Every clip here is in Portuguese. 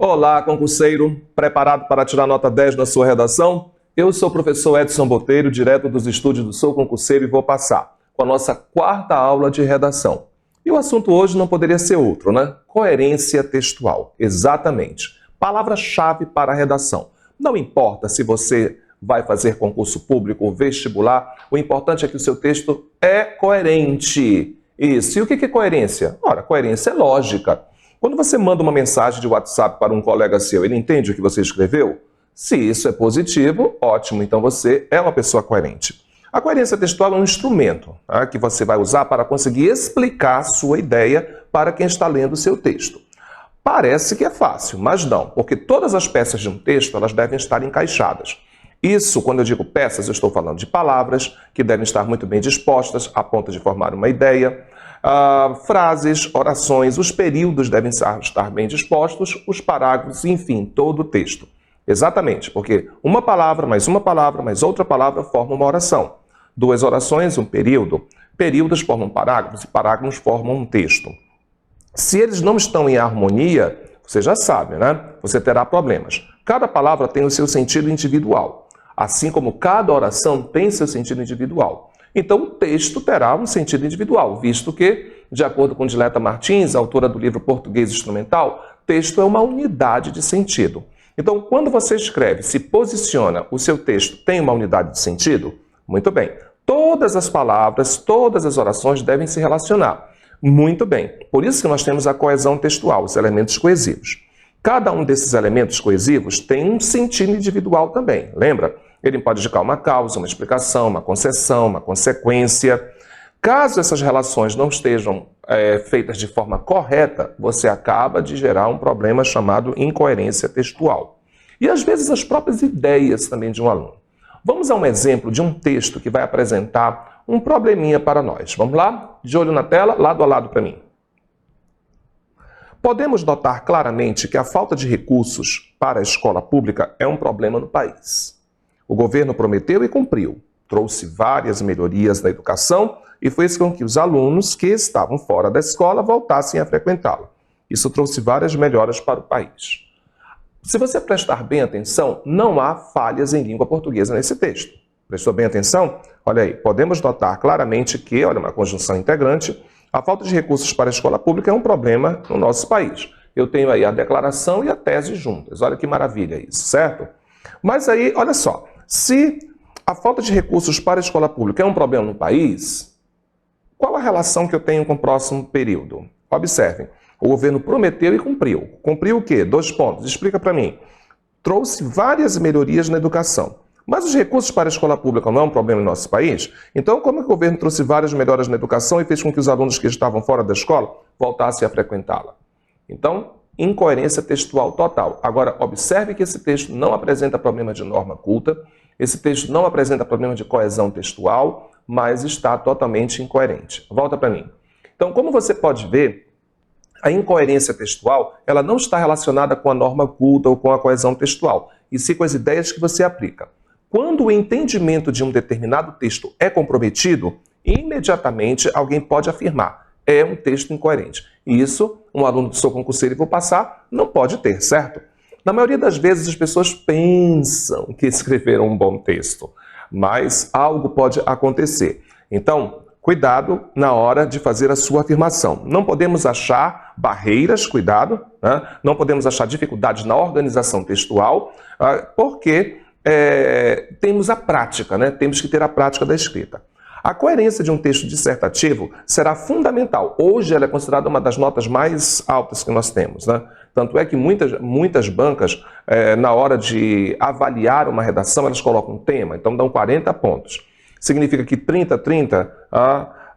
Olá, concurseiro, preparado para tirar nota 10 na sua redação? Eu sou o professor Edson Botelho, direto dos estúdios do Sou Concurseiro, e vou passar com a nossa quarta aula de redação. E o assunto hoje não poderia ser outro, né? Coerência textual. Exatamente. Palavra-chave para a redação. Não importa se você vai fazer concurso público ou vestibular, o importante é que o seu texto é coerente. Isso. E o que é coerência? Ora, coerência é lógica. Quando você manda uma mensagem de WhatsApp para um colega seu, ele entende o que você escreveu? Se isso é positivo, ótimo, então você é uma pessoa coerente. A coerência textual é um instrumento, tá, que você vai usar para conseguir explicar a sua ideia para quem está lendo o seu texto. Parece que é fácil, mas não, porque todas as peças de um texto elas devem estar encaixadas. Isso, quando eu digo peças, eu estou falando de palavras que devem estar muito bem dispostas a ponto de formar uma ideia. Frases, orações, os períodos devem estar bem dispostos, os parágrafos, enfim, todo o texto. Exatamente, porque uma palavra, mais outra palavra formam uma oração. Duas orações, um período. Períodos formam parágrafos e parágrafos formam um texto. Se eles não estão em harmonia, você já sabe, né? Você terá problemas. Cada palavra tem o seu sentido individual, assim como cada oração tem seu sentido individual. Então, o texto terá um sentido individual, visto que, de acordo com Dileta Martins, autora do livro Português Instrumental, texto é uma unidade de sentido. Então, quando você escreve, se posiciona, o seu texto tem uma unidade de sentido? Muito bem. Todas as palavras, todas as orações devem se relacionar. Muito bem. Por isso que nós temos a coesão textual, os elementos coesivos. Cada um desses elementos coesivos tem um sentido individual também, lembra? Ele pode indicar uma causa, uma explicação, uma concessão, uma consequência. Caso essas relações não estejam feitas de forma correta, você acaba de gerar um problema chamado incoerência textual. E às vezes as próprias ideias também de um aluno. Vamos a um exemplo de um texto que vai apresentar um probleminha para nós. Vamos lá? De olho na tela, lado a lado para mim. Podemos notar claramente que a falta de recursos para a escola pública é um problema no país. O governo prometeu e cumpriu, trouxe várias melhorias na educação e fez com que os alunos que estavam fora da escola voltassem a frequentá-la. Isso trouxe várias melhoras para o país. Se você prestar bem atenção, não há falhas em língua portuguesa nesse texto. Prestou bem atenção? Olha aí, podemos notar claramente que, olha, uma conjunção integrante, a falta de recursos para a escola pública é um problema no nosso país. Eu tenho aí a declaração e a tese juntas. Olha que maravilha isso, certo? Mas aí, olha só. Se a falta de recursos para a escola pública é um problema no país, qual a relação que eu tenho com o próximo período? Observem, o governo prometeu e cumpriu. Cumpriu o quê? 2 pontos. Explica para mim. Trouxe várias melhorias na educação. Mas os recursos para a escola pública não é um problema no nosso país? Então, como é que o governo trouxe várias melhoras na educação e fez com que os alunos que estavam fora da escola voltassem a frequentá-la? Então, incoerência textual total. Agora, observe que esse texto não apresenta problema de norma culta, esse texto não apresenta problema de coesão textual, mas está totalmente incoerente. Volta para mim. Então, como você pode ver, a incoerência textual ela não está relacionada com a norma culta ou com a coesão textual, e sim com as ideias que você aplica. Quando o entendimento de um determinado texto é comprometido, imediatamente alguém pode afirmar: é um texto incoerente. E isso, um aluno do Sou Concurseiro e vou passar, não pode ter, certo? Na maioria das vezes as pessoas pensam que escreveram um bom texto, mas algo pode acontecer. Então, cuidado na hora de fazer a sua afirmação. Não podemos achar barreiras, cuidado, né? Não podemos achar dificuldades na organização textual, porque temos a prática, né? Temos que ter a prática da escrita. A coerência de um texto dissertativo será fundamental. Hoje ela é considerada uma das notas mais altas que nós temos, né? Tanto é que muitas bancas, na hora de avaliar uma redação, elas colocam um tema, então dão 40 pontos. Significa que 30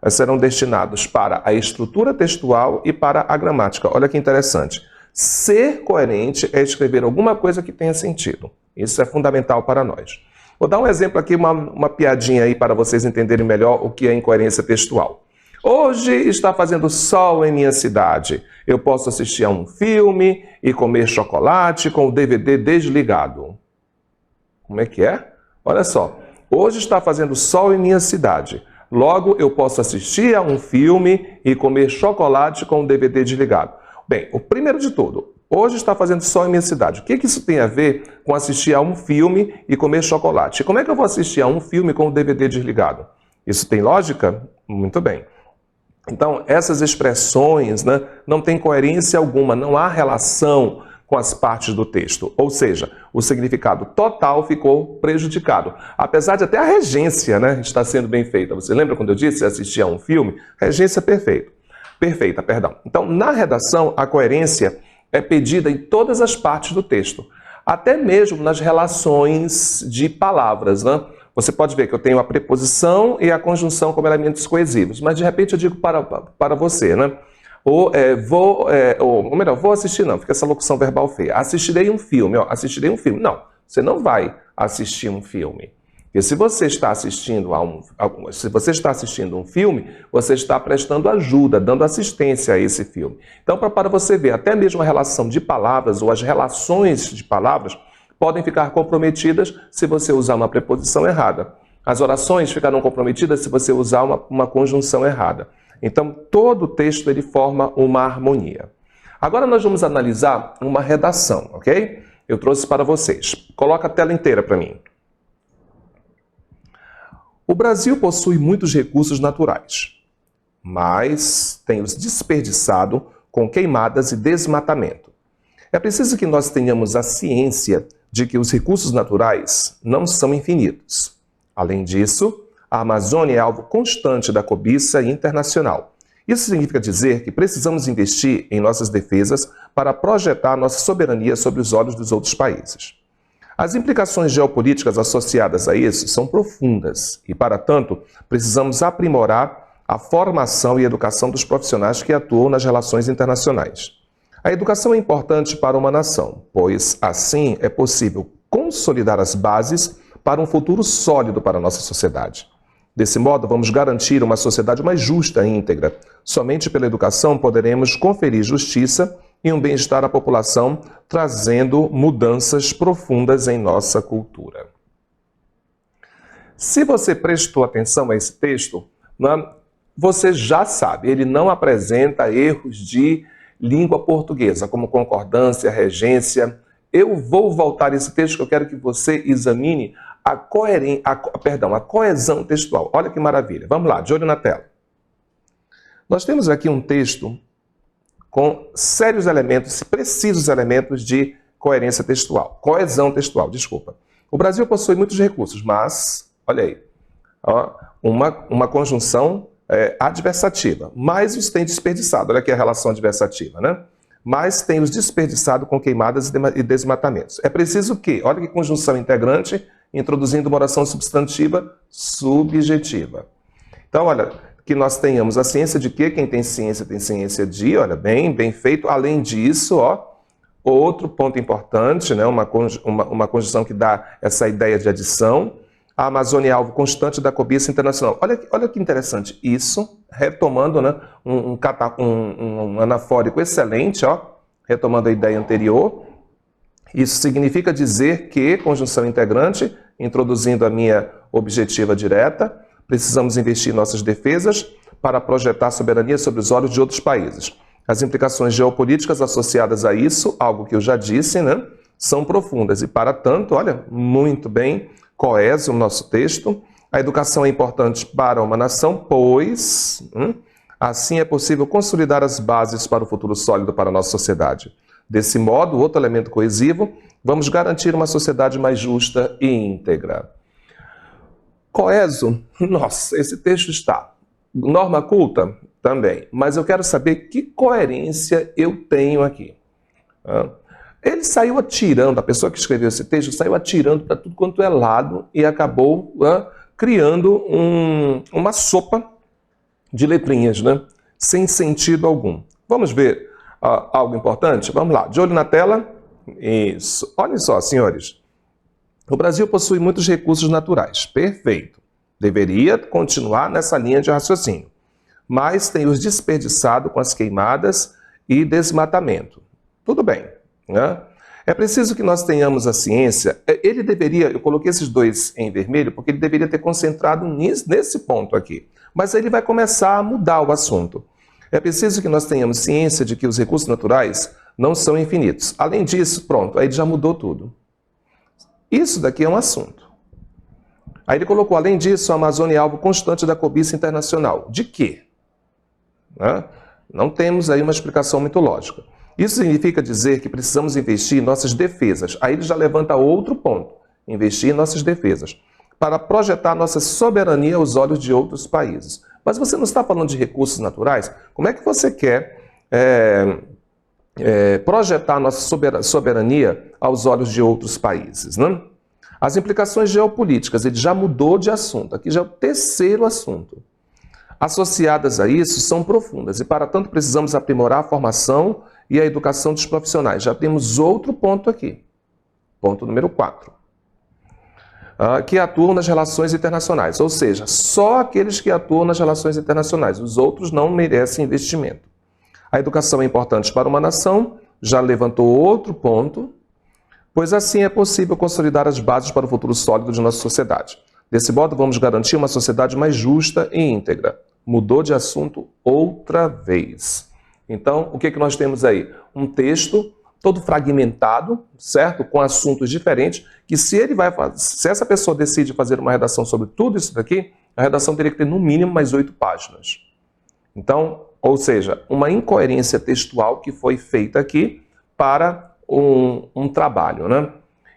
serão destinados para a estrutura textual e para a gramática. Olha que interessante. Ser coerente é escrever alguma coisa que tenha sentido. Isso é fundamental para nós. Vou dar um exemplo aqui, uma piadinha aí para vocês entenderem melhor o que é incoerência textual. Hoje está fazendo sol em minha cidade. Eu posso assistir a um filme e comer chocolate com o DVD desligado. Como é que é? Olha só. Hoje está fazendo sol em minha cidade. Logo, eu posso assistir a um filme e comer chocolate com o DVD desligado. Bem, o primeiro de tudo, Hoje está fazendo sol em minha cidade. O que isso tem a ver com assistir a um filme e comer chocolate? Como é que eu vou assistir a um filme com o DVD desligado? Isso tem lógica? Muito bem. Então, essas expressões, né, não têm coerência alguma, não há relação com as partes do texto. Ou seja, o significado total ficou prejudicado. Apesar de até a regência, né, estar sendo bem feita. Você lembra quando eu disse assistir a um filme? Regência perfeita, perdão. Então, na redação, a coerência é pedida em todas as partes do texto, até mesmo nas relações de palavras, né? Você pode ver que eu tenho a preposição e a conjunção como elementos coesivos, mas de repente eu digo para você, né? Ou vou assistir, não, fica essa locução verbal feia. Assistirei um filme, ó, assistirei um filme. Não, você não vai assistir um filme. Porque se você está assistindo um filme, você está prestando ajuda, dando assistência a esse filme. Então, para você ver, até mesmo a relação de palavras ou as relações de palavras podem ficar comprometidas se você usar uma preposição errada. As orações ficarão comprometidas se você usar uma conjunção errada. Então, todo o texto ele forma uma harmonia. Agora nós vamos analisar uma redação, ok? Eu trouxe para vocês. Coloca a tela inteira para mim. O Brasil possui muitos recursos naturais, mas tem os desperdiçado com queimadas e desmatamento. É preciso que nós tenhamos a ciência de que os recursos naturais não são infinitos. Além disso, a Amazônia é alvo constante da cobiça internacional. Isso significa dizer que precisamos investir em nossas defesas para projetar nossa soberania sobre os olhos dos outros países. As implicações geopolíticas associadas a isso são profundas e, para tanto, precisamos aprimorar a formação e educação dos profissionais que atuam nas relações internacionais. A educação é importante para uma nação, pois assim é possível consolidar as bases para um futuro sólido para a nossa sociedade. Desse modo, vamos garantir uma sociedade mais justa e íntegra. Somente pela educação poderemos conferir justiça e um bem-estar à população, trazendo mudanças profundas em nossa cultura. Se você prestou atenção a esse texto, você já sabe, ele não apresenta erros de língua portuguesa, como concordância, regência. Eu vou voltar a esse texto que eu quero que você examine a coesão textual. Olha que maravilha. Vamos lá, de olho na tela. Nós temos aqui um texto com sérios elementos, precisos elementos de coerência textual. Coesão textual, desculpa. O Brasil possui muitos recursos, mas, olha aí, ó, uma conjunção adversativa. Mas os tem desperdiçado. Olha aqui a relação adversativa, né? Mas tem os desperdiçado com queimadas e desmatamentos. É preciso que, olha que conjunção integrante, introduzindo uma oração substantiva subjetiva. Então, olha, que nós tenhamos a ciência de que quem tem ciência de, olha, bem feito. Além disso, ó, outro ponto importante, né, uma conjunção que dá essa ideia de adição. A Amazônia é alvo constante da cobiça internacional. Olha que interessante isso, retomando, né, um anafórico excelente, ó, retomando a ideia anterior. Isso significa dizer que, conjunção integrante, introduzindo a minha objetiva direta, precisamos investir em nossas defesas para projetar soberania sobre os olhos de outros países. As implicações geopolíticas associadas a isso, algo que eu já disse, né, são profundas. E, para tanto, olha, muito bem coeso o nosso texto. A educação é importante para uma nação, pois assim é possível consolidar as bases para o futuro sólido para a nossa sociedade. Desse modo, outro elemento coesivo, vamos garantir uma sociedade mais justa e íntegra. Coeso, nossa, esse texto está. Norma culta? Também. Mas eu quero saber que coerência eu tenho aqui. Ele saiu atirando, a pessoa que escreveu esse texto saiu atirando para tudo quanto é lado e acabou criando uma sopa de letrinhas, né? Sem sentido algum. Vamos ver algo importante? Vamos lá, de olho na tela. Isso. Olhem só, senhores. O Brasil possui muitos recursos naturais. Perfeito. Deveria continuar nessa linha de raciocínio. Mas tem os desperdiçado com as queimadas e desmatamento. Tudo bem, né? É preciso que nós tenhamos a ciência. Ele deveria, eu coloquei esses dois em vermelho, porque ele deveria ter concentrado nesse ponto aqui. Mas ele vai começar a mudar o assunto. É preciso que nós tenhamos ciência de que os recursos naturais não são infinitos. Além disso, pronto, aí ele já mudou tudo. Isso daqui é um assunto. Aí ele colocou, além disso, a Amazônia é alvo constante da cobiça internacional. De quê? Né? Não temos aí uma explicação muito lógica. Isso significa dizer que precisamos investir em nossas defesas. Aí ele já levanta outro ponto. Investir em nossas defesas. Para projetar nossa soberania aos olhos de outros países. Mas você não está falando de recursos naturais? Como é que você quer projetar nossa soberania aos olhos de outros países, né? As implicações geopolíticas, ele já mudou de assunto. Aqui já é o terceiro assunto. Associadas a isso são profundas e, para tanto, precisamos aprimorar a formação e a educação dos profissionais. Já temos outro ponto aqui. Ponto número 4. Que atuam nas relações internacionais, ou seja, só aqueles que atuam nas relações internacionais, os outros não merecem investimento. A educação é importante para uma nação, já levantou outro ponto, pois assim é possível consolidar as bases para o futuro sólido de nossa sociedade. Desse modo, vamos garantir uma sociedade mais justa e íntegra. Mudou de assunto outra vez. Então, o que nós temos aí? Um texto todo fragmentado, certo? Com assuntos diferentes, que se essa pessoa decide fazer uma redação sobre tudo isso daqui, a redação teria que ter no mínimo mais 8 páginas. Então, ou seja, uma incoerência textual que foi feita aqui para um trabalho, né?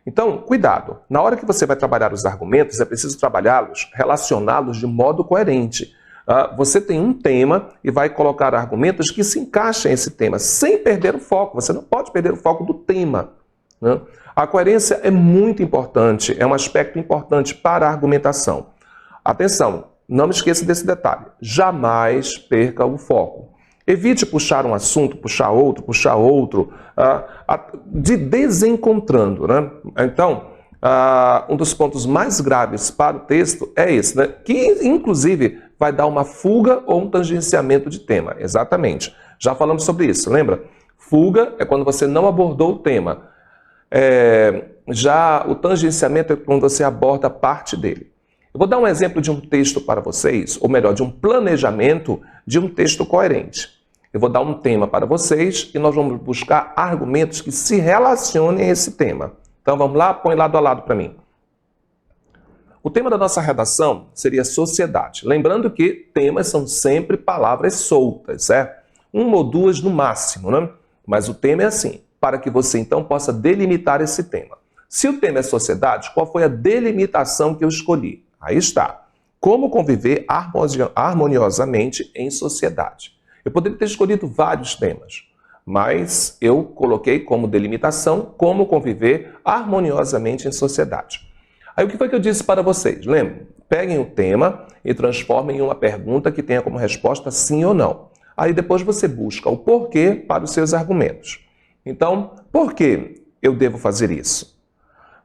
Então, cuidado. Na hora que você vai trabalhar os argumentos, é preciso trabalhá-los, relacioná-los de modo coerente. Você tem um tema e vai colocar argumentos que se encaixem nesse tema, sem perder o foco. Você não pode perder o foco do tema, né? A coerência é muito importante, é um aspecto importante para a argumentação. Atenção, não me esqueça desse detalhe. Jamais perca o foco. Evite puxar um assunto, puxar outro, de desencontrando, né? Então, um dos pontos mais graves para o texto é esse, né? Que, inclusive, vai dar uma fuga ou um tangenciamento de tema. Exatamente. Já falamos sobre isso, lembra? Fuga é quando você não abordou o tema. Já o tangenciamento é quando você aborda parte dele. Eu vou dar um exemplo de um texto para vocês, ou melhor, de um planejamento de um texto coerente. Eu vou dar um tema para vocês e nós vamos buscar argumentos que se relacionem a esse tema. Então vamos lá, põe lado a lado para mim. O tema da nossa redação seria sociedade. Lembrando que temas são sempre palavras soltas, certo? Uma ou duas no máximo, né? Mas o tema é assim, para que você então possa delimitar esse tema. Se o tema é sociedade, qual foi a delimitação que eu escolhi? Aí está. Como conviver harmoniosamente em sociedade. Eu poderia ter escolhido vários temas, mas eu coloquei como delimitação como conviver harmoniosamente em sociedade. Aí o que foi que eu disse para vocês? Lembra? Peguem o tema e transformem em uma pergunta que tenha como resposta sim ou não. Aí depois você busca o porquê para os seus argumentos. Então, por que eu devo fazer isso?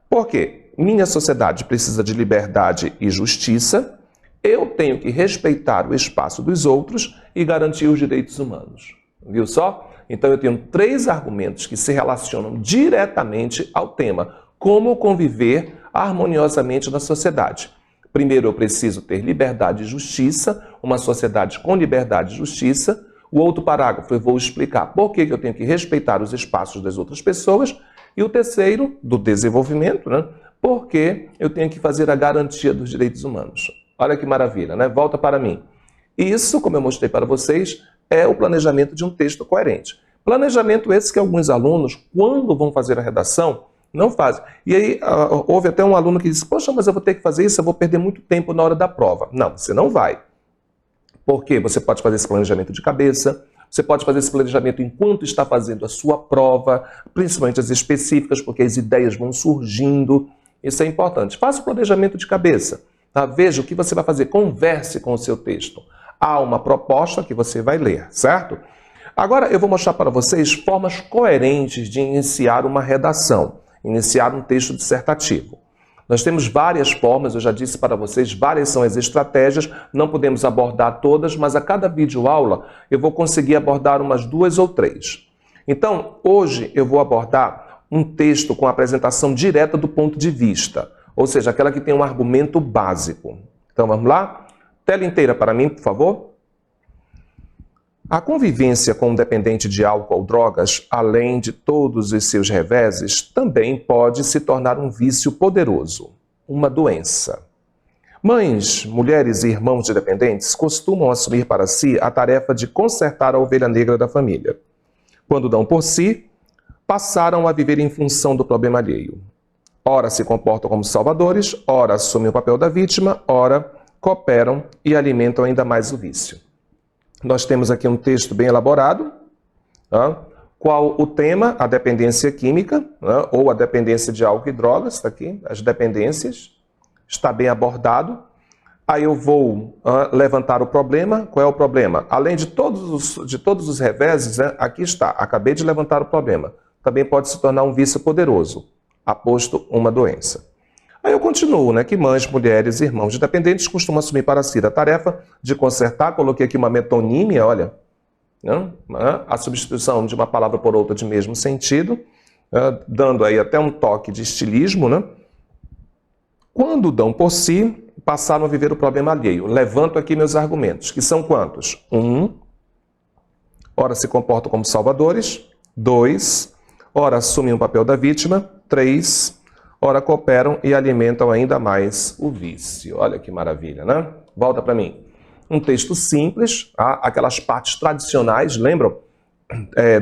Porque minha sociedade precisa de liberdade e justiça. Eu tenho que respeitar o espaço dos outros e garantir os direitos humanos. Viu só? Então eu tenho 3 argumentos que se relacionam diretamente ao tema. Como conviver harmoniosamente na sociedade. Primeiro, eu preciso ter liberdade e justiça, uma sociedade com liberdade e justiça. O outro parágrafo eu vou explicar por que eu tenho que respeitar os espaços das outras pessoas. E o terceiro, do desenvolvimento, né? Porque eu tenho que fazer a garantia dos direitos humanos. Olha que maravilha, né? Volta para mim. Isso, como eu mostrei para vocês, é o planejamento de um texto coerente. Planejamento esse que alguns alunos, quando vão fazer a redação, não fazem. E aí, houve até um aluno que disse, poxa, mas eu vou ter que fazer isso, eu vou perder muito tempo na hora da prova. Não, você não vai. Porque você pode fazer esse planejamento de cabeça, você pode fazer esse planejamento enquanto está fazendo a sua prova, principalmente as específicas, porque as ideias vão surgindo. Isso é importante. Faça o planejamento de cabeça. Tá? Veja o que você vai fazer, converse com o seu texto. Há uma proposta que você vai ler, certo? Agora eu vou mostrar para vocês formas coerentes de iniciar uma redação, iniciar um texto dissertativo. Nós temos várias formas, eu já disse para vocês, várias são as estratégias, não podemos abordar todas, mas a cada videoaula eu vou conseguir abordar umas 2 ou 3. Então, hoje eu vou abordar um texto com apresentação direta do ponto de vista, ou seja, aquela que tem um argumento básico. Então vamos lá? Tela inteira para mim, por favor. A convivência com um dependente de álcool ou drogas, além de todos os seus reveses, também pode se tornar um vício poderoso, uma doença. Mães, mulheres e irmãos de dependentes costumam assumir para si a tarefa de consertar a ovelha negra da família. Quando dão por si, passaram a viver em função do problema alheio. Ora se comportam como salvadores, ora assumem o papel da vítima, ora cooperam e alimentam ainda mais o vício. Nós temos aqui um texto bem elaborado, qual o tema? A dependência química, ou a dependência de álcool e drogas, está aqui, as dependências, está bem abordado. Aí eu vou levantar o problema. Qual é o problema? Além de todos os reveses, aqui está, acabei de levantar o problema. Também pode se tornar um vício poderoso, aposto uma doença. Aí eu continuo, que mães, mulheres e irmãos de dependentes costumam assumir para si a tarefa de consertar, coloquei aqui uma metonímia, olha, a substituição de uma palavra por outra de mesmo sentido, dando aí até um toque de estilismo, Quando dão por si, passaram a viver o problema alheio. Levanto aqui meus argumentos, que são quantos? 1, ora se comportam como salvadores. 2, ora assumem o papel da vítima. 3, ora cooperam e alimentam ainda mais o vício. Olha que maravilha, Volta para mim. Um texto simples, aquelas partes tradicionais, lembram?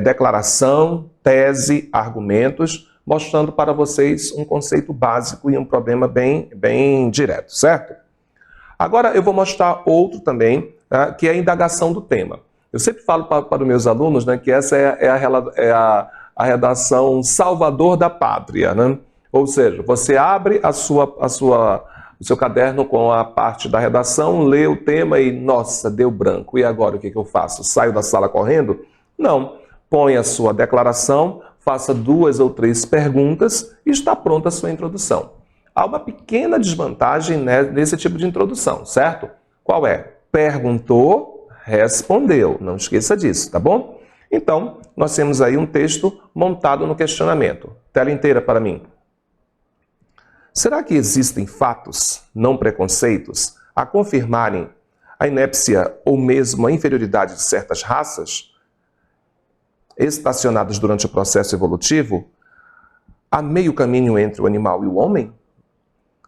Declaração, tese, argumentos, mostrando para vocês um conceito básico e um problema bem direto, certo? Agora eu vou mostrar outro também, que é a indagação do tema. Eu sempre falo para os meus alunos que essa é a redação Salvador da Pátria, Ou seja, você abre o seu caderno com a parte da redação, lê o tema e, nossa, deu branco. E agora o que eu faço? Saio da sala correndo? Não. Põe a sua declaração, faça 2 ou 3 perguntas e está pronta a sua introdução. Há uma pequena desvantagem nesse tipo de introdução, certo? Qual é? Perguntou, respondeu. Não esqueça disso, tá bom? Então, nós temos aí um texto montado no questionamento. Tela inteira para mim. Será que existem fatos, não preconceitos, a confirmarem a inépcia ou mesmo a inferioridade de certas raças, estacionadas durante o processo evolutivo, a meio caminho entre o animal e o homem?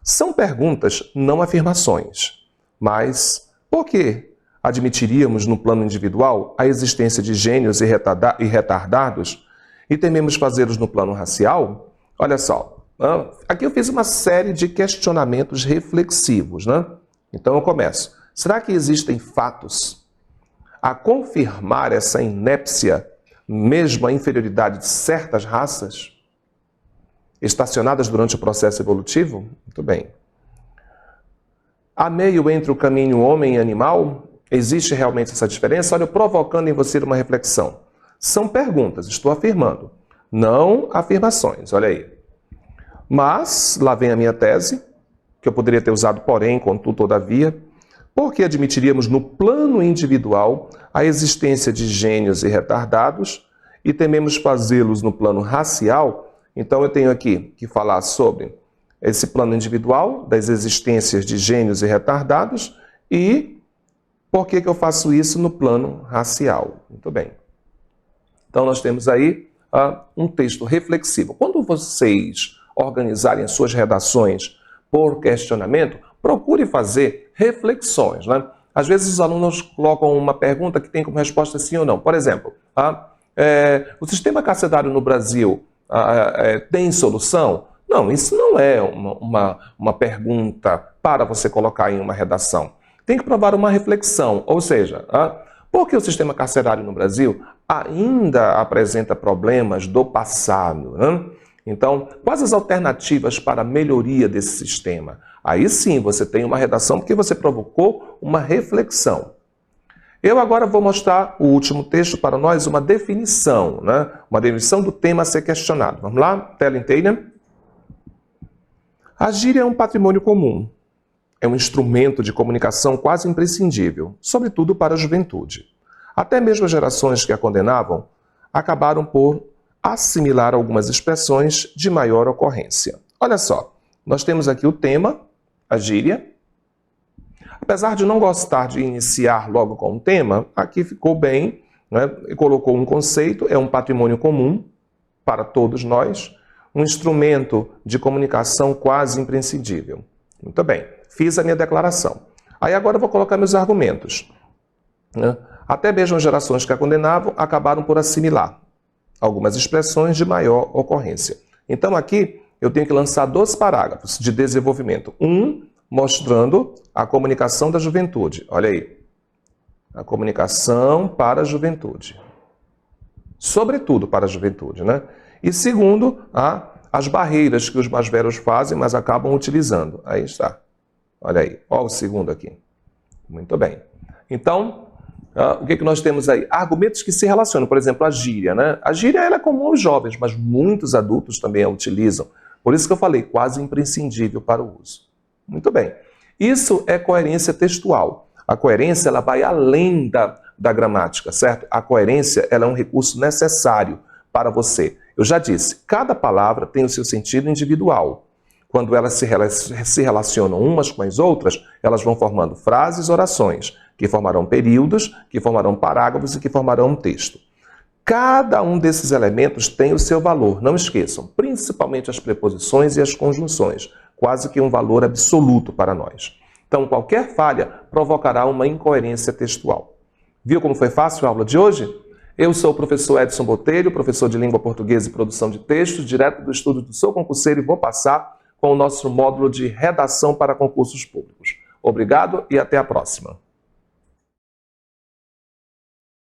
São perguntas, não afirmações. Mas por que admitiríamos no plano individual a existência de gênios e retardados e tememos fazê-los no plano racial? Olha só. Aqui eu fiz uma série de questionamentos reflexivos, Então eu começo. Será que existem fatos a confirmar essa inépcia, mesmo a inferioridade de certas raças, estacionadas durante o processo evolutivo? Muito bem. A meio entre o caminho homem e animal, existe realmente essa diferença? Olha, provocando em você uma reflexão. São perguntas, estou afirmando, não afirmações, olha aí. Mas, lá vem a minha tese, que eu poderia ter usado porém, contudo, todavia, porque admitiríamos no plano individual a existência de gênios e retardados e tememos fazê-los no plano racial. Então eu tenho aqui que falar sobre esse plano individual, das existências de gênios e retardados e por que eu faço isso no plano racial. Muito bem. Então nós temos aí um texto reflexivo. Quando vocês organizarem as suas redações por questionamento, procure fazer reflexões. Às vezes os alunos colocam uma pergunta que tem como resposta sim ou não. Por exemplo, o sistema carcerário no Brasil tem solução? Não, isso não é uma pergunta para você colocar em uma redação. Tem que provar uma reflexão, ou seja, por que o sistema carcerário no Brasil ainda apresenta problemas do passado? Então, quais as alternativas para a melhoria desse sistema? Aí sim, você tem uma redação porque você provocou uma reflexão. Eu agora vou mostrar o último texto para nós, uma definição, Uma definição do tema a ser questionado. Vamos lá? Tela inteira. A gíria é um patrimônio comum. É um instrumento de comunicação quase imprescindível, sobretudo para a juventude. Até mesmo as gerações que a condenavam acabaram por assimilar algumas expressões de maior ocorrência. Olha só, nós temos aqui o tema, a gíria. Apesar de não gostar de iniciar logo com o tema, aqui ficou bem né? E colocou um conceito, é um patrimônio comum para todos nós, um instrumento de comunicação quase imprescindível. Muito bem, fiz a minha declaração. Aí agora eu vou colocar meus argumentos, né? Até mesmo as gerações que a condenavam acabaram por assimilar algumas expressões de maior ocorrência. Então aqui eu tenho que lançar 2 parágrafos de desenvolvimento. Um, mostrando a comunicação da juventude. Olha aí. A comunicação para a juventude. Sobretudo para a juventude, né? E segundo, as barreiras que os mais velhos fazem, mas acabam utilizando. Aí está. Olha aí. Olha o segundo aqui. Muito bem. Então, o que nós temos aí? Argumentos que se relacionam. Por exemplo, a gíria, né? A gíria ela é comum aos jovens, mas muitos adultos também a utilizam. Por isso que eu falei, quase imprescindível para o uso. Muito bem. Isso é coerência textual. A coerência ela vai além da gramática, certo? A coerência ela é um recurso necessário para você. Eu já disse, cada palavra tem o seu sentido individual. Quando elas se relacionam umas com as outras, elas vão formando frases, orações, que formarão períodos, que formarão parágrafos e que formarão um texto. Cada um desses elementos tem o seu valor, não esqueçam, principalmente as preposições e as conjunções, quase que um valor absoluto para nós. Então, qualquer falha provocará uma incoerência textual. Viu como foi fácil a aula de hoje? Eu sou o professor Edson Botelho, professor de Língua Portuguesa e Produção de Textos, direto do estúdio do Sou Concurseiro, e vou passar com o nosso módulo de redação para concursos públicos. Obrigado e até a próxima.